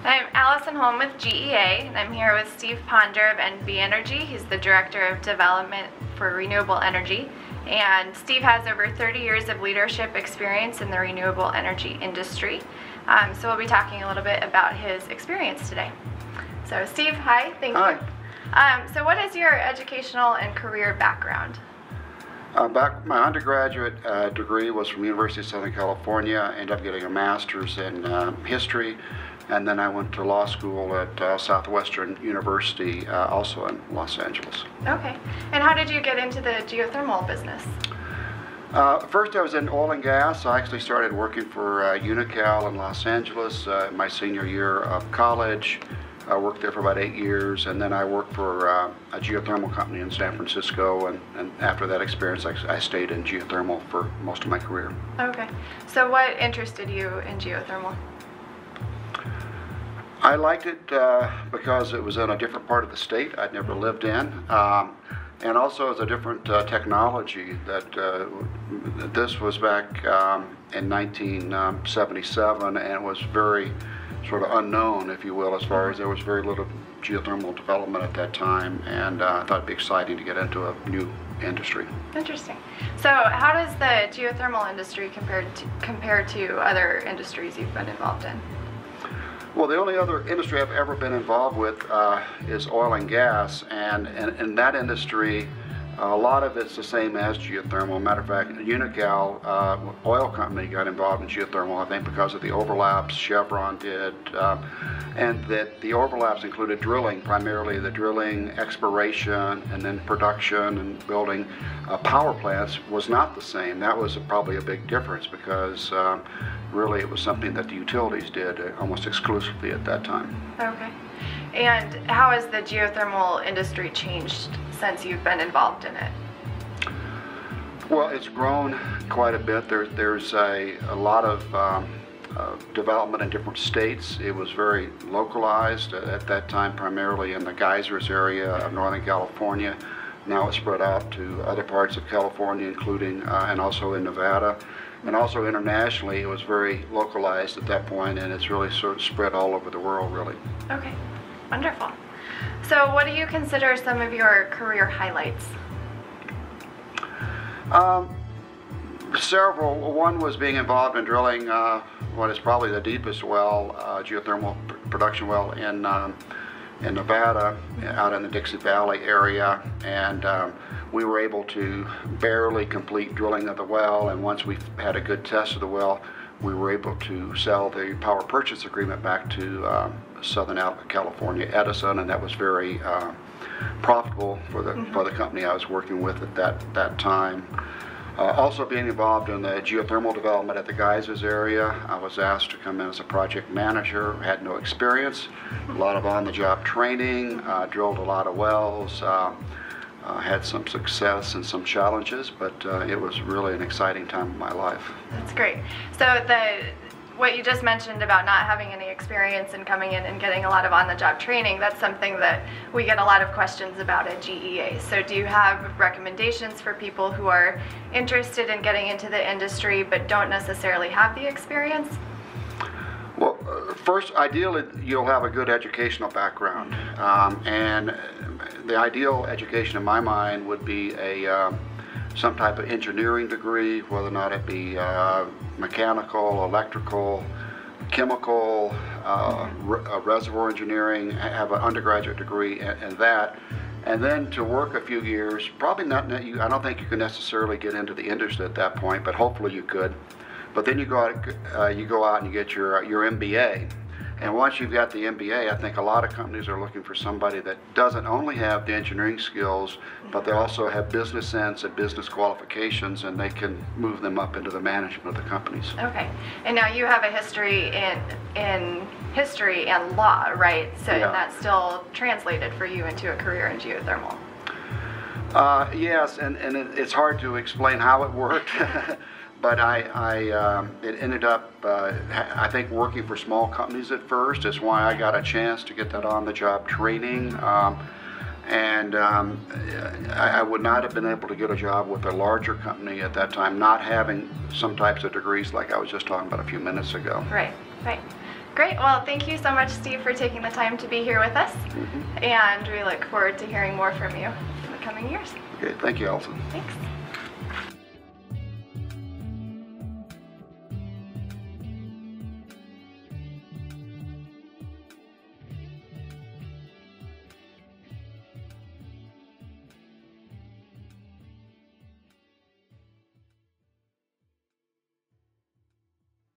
I'm Alison Holm with GEA, and I'm here with Steve Ponder of NV Energy. He's the Director of Development for Renewable Energy. And Steve has over 30 years of leadership experience in the renewable energy industry. So we'll be talking a little bit about his experience today. So Steve, hi, thank you. Hi. So what is your educational and career background? My undergraduate degree was from University of Southern California. I ended up getting a master's in history, and then I went to law school at Southwestern University, also in Los Angeles. Okay. And how did you get into the geothermal business? First I was in oil and gas. I actually started working for Unocal in Los Angeles my senior year of college. I worked there for about 8 years, and then I worked for a geothermal company in San Francisco, and after that experience I stayed in geothermal for most of my career. Okay. So what interested you in geothermal? I liked it because it was in a different part of the state I'd never lived in, and also it's a different technology. This was back in 1977, and it was very sort of unknown, if you will, as far as there was very little geothermal development at that time, and I thought it'd be exciting to get into a new industry. Interesting. So how does the geothermal industry compare to other industries you've been involved in? Well, the only other industry I've ever been involved with is oil and gas, and in that industry a lot of it's the same as geothermal. Matter of fact, Unocal oil company got involved in geothermal, I think because of the overlaps Chevron did, and that the overlaps included drilling, primarily the drilling, exploration, and then production and building power plants was not the same. That was probably a big difference because really it was something that the utilities did almost exclusively at that time. Okay. And how has the geothermal industry changed since you've been involved in it? Well, it's grown quite a bit. There's a lot of development in different states. It was very localized at that time, primarily in the geysers area of Northern California. Now it's spread out to other parts of California, including and also in Nevada. And also internationally, it was very localized at that point, and it's really sort of spread all over the world, really. Okay, wonderful. So what do you consider some of your career highlights? Several. One was being involved in drilling what is probably the deepest well, geothermal production well in Nevada, out in the Dixie Valley area, and we were able to barely complete drilling of the well, and once we had a good test of the well, we were able to sell the power purchase agreement back to Southern California Edison, and that was very profitable for the company I was working with at that time. Also being involved in the geothermal development at the geysers area, I was asked to come in as a project manager. Had no experience, a lot of on-the-job training, drilled a lot of wells, had some success and some challenges, but it was really an exciting time of my life. That's great. So what you just mentioned about not having any experience and coming in and getting a lot of on-the-job training, that's something that we get a lot of questions about at GEA. So do you have recommendations for people who are interested in getting into the industry but don't necessarily have the experience? Well, first, ideally, you'll have a good educational background, and the ideal education in my mind would be some type of engineering degree, whether or not it be mechanical, electrical, chemical, reservoir engineering, have an undergraduate degree in that, and then to work a few years, probably not, I don't think you can necessarily get into the industry at that point, but hopefully you could. But then you go out and you get your MBA. And once you've got the MBA, I think a lot of companies are looking for somebody that doesn't only have the engineering skills, but they also have business sense and business qualifications, and they can move them up into the management of the companies. Okay. And now you have a history in history and law, right? So Yeah. And that's still translated for you into a career in geothermal. Yes, and it's hard to explain how it worked. But it ended up, I think, working for small companies at first. Is why I got a chance to get that on-the-job training. I would not have been able to get a job with a larger company at that time, not having some types of degrees like I was just talking about a few minutes ago. Right, right. Great. Well, thank you so much, Steve, for taking the time to be here with us. And we look forward to hearing more from you in the coming years. Okay, thank you, Alison. Thanks.